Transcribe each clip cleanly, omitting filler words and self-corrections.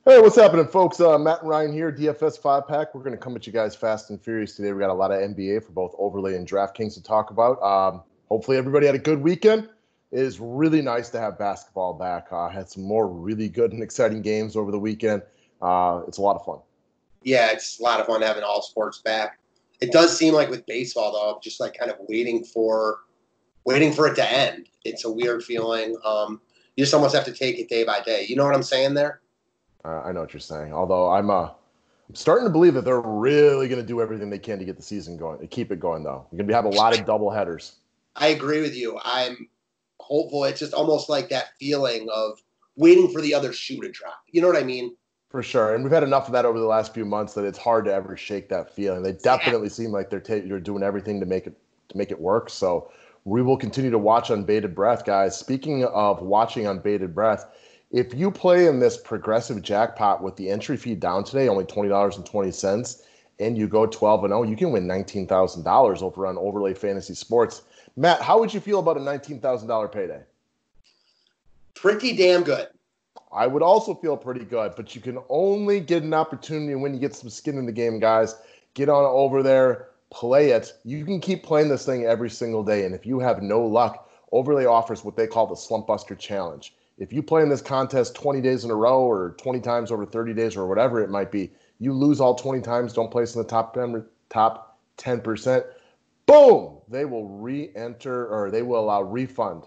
Hey, what's happening, folks? Matt and Ryan here, DFS 5-pack. We're going to come at you guys fast and furious today. We got a lot of NBA for both Overlay and Draftkings to talk about. Hopefully everybody had a good weekend. It is really nice to have basketball back. Had some more really good and exciting games over the weekend. It's a lot of fun. Yeah, it's a lot of fun having all sports back. It does seem like with baseball, though, just like kind of waiting for it to end. It's a weird feeling. You just almost have to take it day by day. You know what I'm saying there? I know what you're saying. Although I'm starting to believe that they're really going to do everything they can to get the season going, to keep it going, though. You're going to have a lot of double headers. I agree with you. I'm hopeful. It's just almost like that feeling of waiting for the other shoe to drop. You know what I mean? For sure. And we've had enough of that over the last few months that it's hard to ever shake that feeling. They definitely seem like they're doing everything to make it work. So we will continue to watch on bated breath, guys. Speaking of watching on bated breath, if you play in this progressive jackpot with the entry fee down today, only $20.20, and you go 12-0, you can win $19,000 over on Overlay Fantasy Sports. Matt, how would you feel about a $19,000 payday? Pretty damn good. I would also feel pretty good, but you can only get an opportunity when you get some skin in the game, guys. Get on over there, play it. You can keep playing this thing every single day, and if you have no luck, Overlay offers what they call the Slump Buster Challenge. If you play in this contest 20 days in a row or 20 times over 30 days or whatever it might be, you lose all 20 times, don't place in the top 10%, boom, they will re-enter or they will allow refund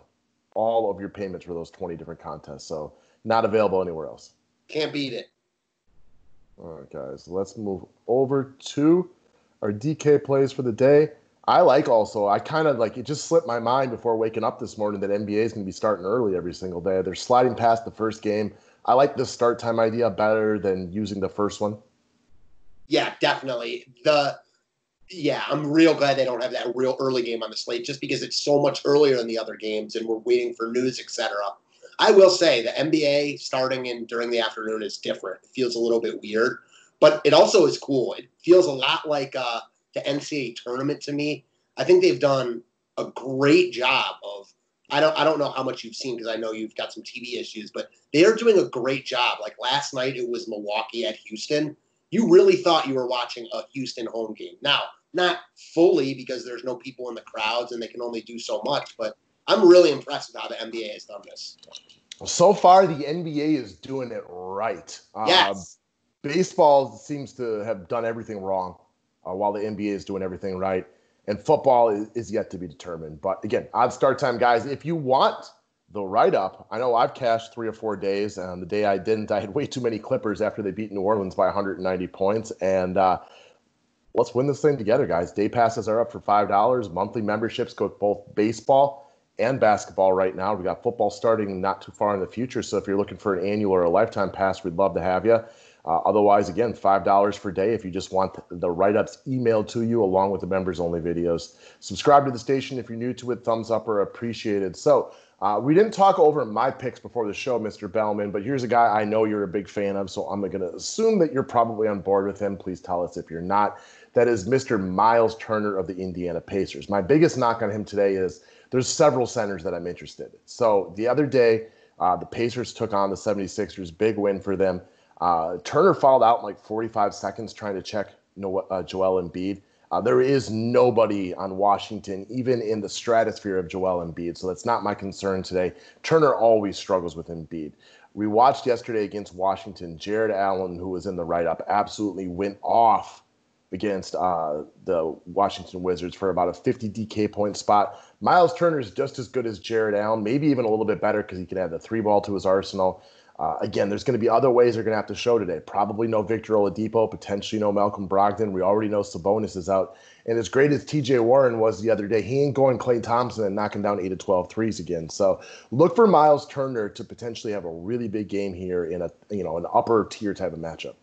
all of your payments for those 20 different contests. So not available anywhere else. Can't beat it. All right, guys, let's move over to our DK plays for the day. I kind of like, it just slipped my mind before waking up this morning that NBA is going to be starting early every single day. They're sliding past the first game. I like this start time idea better than using the first one. Yeah, definitely. I'm real glad they don't have that real early game on the slate just because it's so much earlier than the other games and we're waiting for news, etc. I will say the NBA starting during the afternoon is different. It feels a little bit weird, but it also is cool. It feels a lot like the NCAA tournament to me. I think they've done a great job of. I don't know how much you've seen because I know you've got some TV issues, but they are doing a great job. Like last night, it was Milwaukee at Houston. You really thought you were watching a Houston home game. Now, not fully because there's no people in the crowds and they can only do so much, but I'm really impressed with how the NBA has done this. So far, the NBA is doing it right. Yes. Baseball seems to have done everything wrong, while the NBA is doing everything right. And football is yet to be determined. But again, odd start time, guys. If you want the write-up, I know I've cashed 3 or 4 days. And the day I didn't, I had way too many Clippers after they beat New Orleans by 190 points. And let's win this thing together, guys. Day passes are up for $5. Monthly memberships go with both baseball and basketball right now. We got football starting not too far in the future. So if you're looking for an annual or a lifetime pass, we'd love to have you. Otherwise, again, $5 per day if you just want the write-ups emailed to you along with the members-only videos. Subscribe to the station if you're new to it. Thumbs up are appreciated. So we didn't talk over my picks before the show, Mr. Bellman, but here's a guy I know you're a big fan of, so I'm going to assume that you're probably on board with him. Please tell us if you're not. That is Mr. Miles Turner of the Indiana Pacers. My biggest knock on him today is there's several centers that I'm interested in. So the other day, the Pacers took on the 76ers. Big win for them. Turner fouled out in like 45 seconds trying to check Joel Embiid. There is nobody on Washington, even in the stratosphere of Joel Embiid, so that's not my concern today. Turner always struggles with Embiid. We watched yesterday against Washington. Jared Allen, who was in the write-up, absolutely went off against the Washington Wizards for about a 50 DK point spot. Miles Turner is just as good as Jared Allen, maybe even a little bit better because he can add the 3-ball to his arsenal. Again, there's going to be other ways they're going to have to show today. Probably no Victor Oladipo, potentially no Malcolm Brogdon. We already know Sabonis is out. And as great as TJ Warren was the other day, he ain't going Klay Thompson and knocking down 8 of 12 threes again. So look for Miles Turner to potentially have a really big game here in an upper tier type of matchup.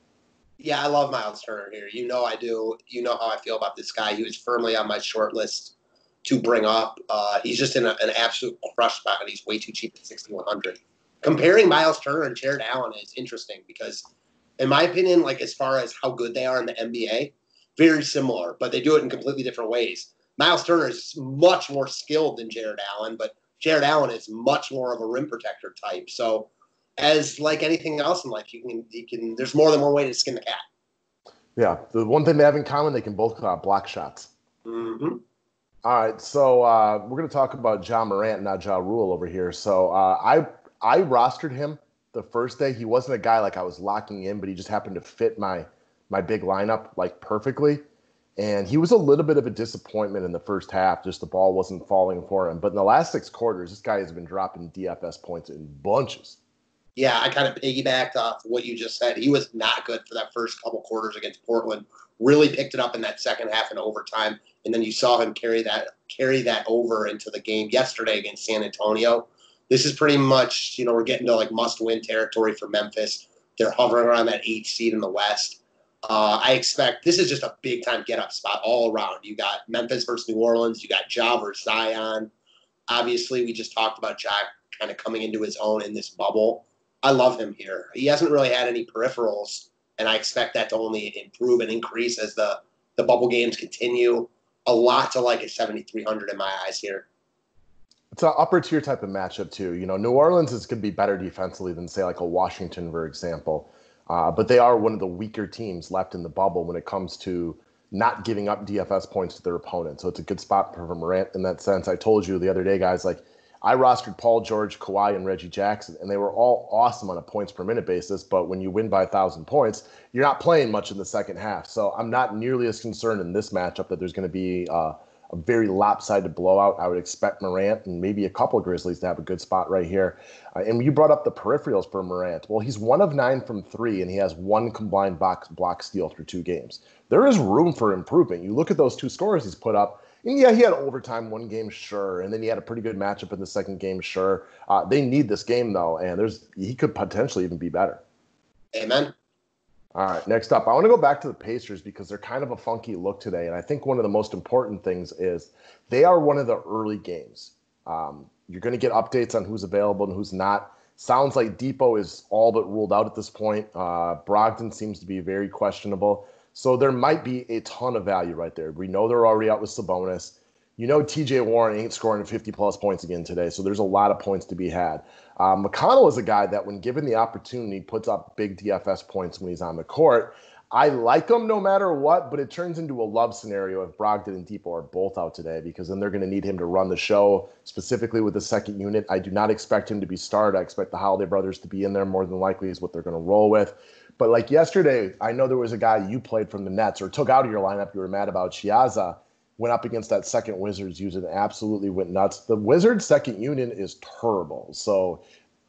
Yeah, I love Miles Turner here. You know I do. You know how I feel about this guy. He was firmly on my short list to bring up. He's just in an absolute crush spot, and he's way too cheap at 6,100. Comparing Miles Turner and Jared Allen is interesting because, in my opinion, like as far as how good they are in the NBA, very similar, but they do it in completely different ways. Miles Turner is much more skilled than Jared Allen, but Jared Allen is much more of a rim protector type. So as like anything else in life, you can. There's more than one way to skin the cat. Yeah, the one thing they have in common, they can both block shots. Mm-hmm. All right, so we're going to talk about Ja Morant, not Ja Rule over here. So I rostered him the first day. He wasn't a guy like I was locking in, but he just happened to fit my big lineup like perfectly. And he was a little bit of a disappointment in the first half. Just the ball wasn't falling for him. But in the last 6 quarters, this guy has been dropping DFS points in bunches. Yeah, I kind of piggybacked off what you just said. He was not good for that first couple quarters against Portland. Really picked it up in that second half in overtime, and then you saw him carry that over into the game yesterday against San Antonio. This is pretty much, we're getting to like must-win territory for Memphis. They're hovering around that 8th seed in the West. I expect this is just a big-time get-up spot all around. You got Memphis versus New Orleans. You got Ja versus Zion. Obviously, we just talked about Ja kind of coming into his own in this bubble. I love him here. He hasn't really had any peripherals, and I expect that to only improve and increase as the bubble games continue. A lot to like at 7,300 in my eyes here. It's an upper tier type of matchup too. New Orleans is going to be better defensively than say like a Washington, for example. But they are one of the weaker teams left in the bubble when it comes to not giving up DFS points to their opponent. So it's a good spot for Morant in that sense. I told you the other day, guys, like I rostered Paul George, Kawhi, and Reggie Jackson, and they were all awesome on a points per minute basis. But when you win by 1,000 points, you're not playing much in the second half. So I'm not nearly as concerned in this matchup that there's going to be a very lopsided blowout. I would expect Morant and maybe a couple of Grizzlies to have a good spot right here. And you brought up the peripherals for Morant. Well, he's 1 of 9 from 3, and he has 1 combined block steal through 2 games. There is room for improvement. You look at those 2 scores he's put up, and yeah, he had overtime 1 game, sure, and then he had a pretty good matchup in the second game, sure. They need this game, though, and he could potentially even be better. Amen. All right, next up, I want to go back to the Pacers because they're kind of a funky look today, and I think one of the most important things is they are one of the early games. You're going to get updates on who's available and who's not. Sounds like Depot is all but ruled out at this point. Brogdon seems to be very questionable. So there might be a ton of value right there. We know they're already out with Sabonis. TJ Warren ain't scoring 50-plus points again today, so there's a lot of points to be had. McConnell is a guy that, when given the opportunity, puts up big DFS points when he's on the court. I like him no matter what, but it turns into a love scenario if Brogdon and Depot are both out today, because then they're going to need him to run the show, specifically with the second unit. I do not expect him to be started. I expect the Holiday brothers to be in there more than likely is what they're going to roll with. But like yesterday, I know there was a guy you played from the Nets or took out of your lineup you were mad about. Chiazza went up against that second Wizards unit and absolutely went nuts. The Wizards second unit is terrible. So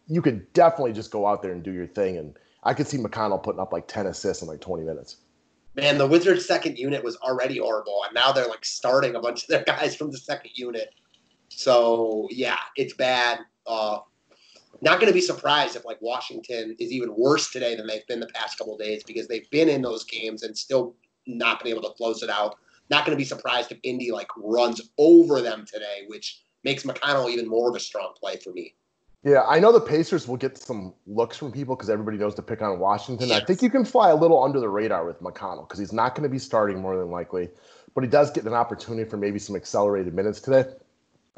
you could definitely just go out there and do your thing. And I could see McConnell putting up like 10 assists in like 20 minutes. Man, the Wizards second unit was already horrible, and now they're like starting a bunch of their guys from the second unit. So yeah, it's bad. Not going to be surprised if like Washington is even worse today than they've been the past couple of days, because they've been in those games and still not been able to close it out. Not going to be surprised if Indy like runs over them today, which makes McConnell even more of a strong play for me. Yeah, I know the Pacers will get some looks from people because everybody knows to pick on Washington. Yes. I think you can fly a little under the radar with McConnell because he's not going to be starting more than likely, but he does get an opportunity for maybe some accelerated minutes today.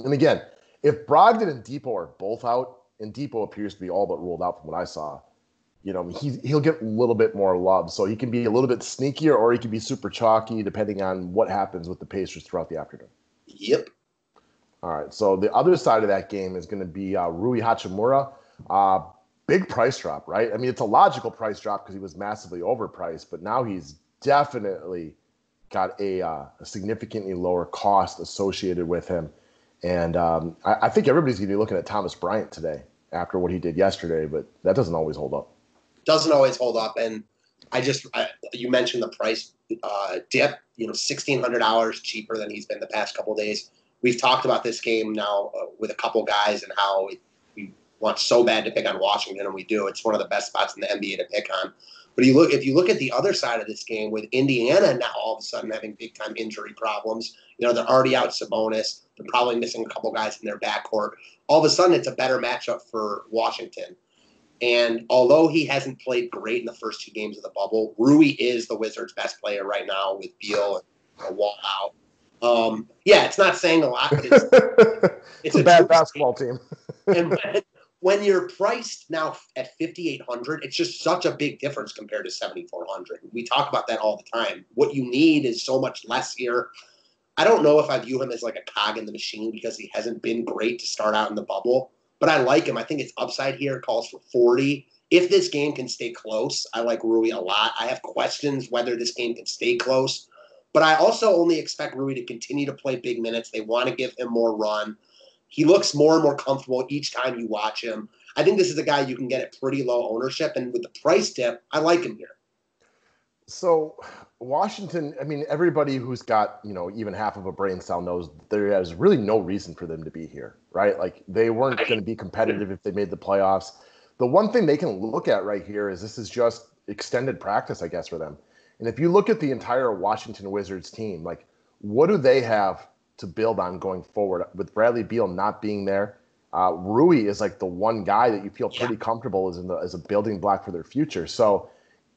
And again, if Brogdon and Depot are both out, and Depot appears to be all but ruled out from what I saw, he'll get a little bit more love. So he can be a little bit sneakier, or he can be super chalky depending on what happens with the Pacers throughout the afternoon. Yep. All right, so the other side of that game is going to be Rui Hachimura. Big price drop, right? I mean, it's a logical price drop because he was massively overpriced, but now he's definitely got a significantly lower cost associated with him. And I think everybody's going to be looking at Thomas Bryant today after what he did yesterday, but that doesn't always hold up. Doesn't always hold up. And you mentioned the price dip, $1,600 cheaper than he's been the past couple of days. We've talked about this game now with a couple guys and how we want so bad to pick on Washington, and we do. It's one of the best spots in the NBA to pick on. But if you look at the other side of this game with Indiana now all of a sudden having big-time injury problems, they're already out Sabonis. They're probably missing a couple guys in their backcourt. All of a sudden, it's a better matchup for Washington. And although he hasn't played great in the first 2 games of the bubble, Rui is the Wizards' best player right now with Beal and Wall out. It's not saying a lot, but it's a bad basketball team. And when you're priced now at 5,800, it's just such a big difference compared to 7,400. We talk about that all the time. What you need is so much less here. I don't know if I view him as like a cog in the machine because he hasn't been great to start out in the bubble, but I like him. I think his upside here calls for 40. If this game can stay close, I like Rui a lot. I have questions whether this game can stay close, but I also only expect Rui to continue to play big minutes. They want to give him more run. He looks more and more comfortable each time you watch him. I think this is a guy you can get at pretty low ownership, and with the price tip, I like him here. So Washington, I mean, everybody who's got, even half of a brain cell knows there is really no reason for them to be here, right? Like they weren't going to be competitive if they made the playoffs. The one thing they can look at right here is this is just extended practice, I guess, for them. And if you look at the entire Washington Wizards team, like what do they have to build on going forward with Bradley Beal not being there? Rui is like the one guy that you feel pretty comfortable as a building block for their future. So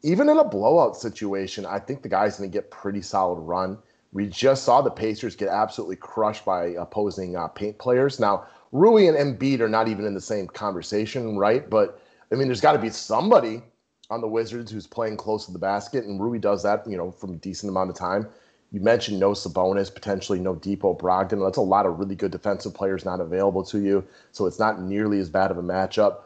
even in a blowout situation, I think the guy's going to get pretty solid run. We just saw the Pacers get absolutely crushed by opposing paint players. Now, Rui and Embiid are not even in the same conversation, right? But, I mean, there's got to be somebody on the Wizards who's playing close to the basket, and Rui does that, from a decent amount of time. You mentioned no Sabonis, potentially no Depot Brogdon. That's a lot of really good defensive players not available to you, so it's not nearly as bad of a matchup.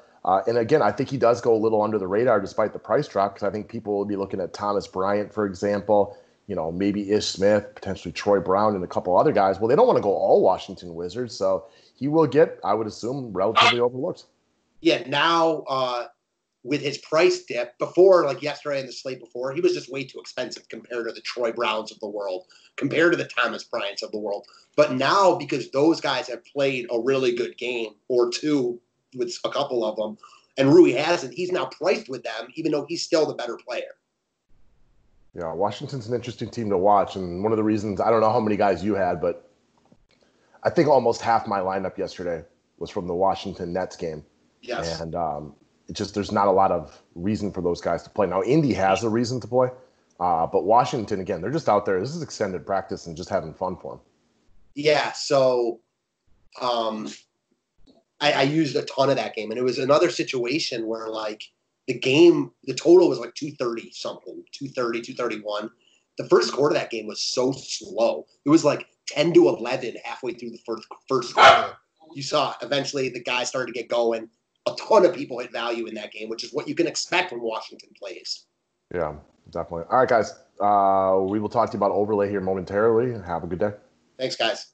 And again, I think he does go a little under the radar despite the price drop because I think people will be looking at Thomas Bryant, for example, maybe Ish Smith, potentially Troy Brown, and a couple other guys. Well, they don't want to go all Washington Wizards, so he will get, I would assume, relatively overlooked. Yeah, now with his price dip, before, like yesterday in the slate before, he was just way too expensive compared to the Troy Browns of the world, compared to the Thomas Bryants of the world. But now, because those guys have played a really good game or two with a couple of them, and Rui hasn't, he's now priced with them, even though he's still the better player. Yeah, Washington's an interesting team to watch, and one of the reasons, I don't know how many guys you had, but I think almost half my lineup yesterday was from the Washington Nets game. Yes. And there's not a lot of reason for those guys to play. Now, Indy has a reason to play, but Washington, again, they're just out there. This is extended practice and just having fun for them. Yeah, so I used a ton of that game, and it was another situation where, like, the total was like 230 something, 230, 231. The first quarter of that game was so slow. It was like 10 to 11 halfway through the first quarter. You saw eventually the guys started to get going. A ton of people hit value in that game, which is what you can expect when Washington plays. Yeah, definitely. All right, guys. We will talk to you about overlay here momentarily. Have a good day. Thanks, guys.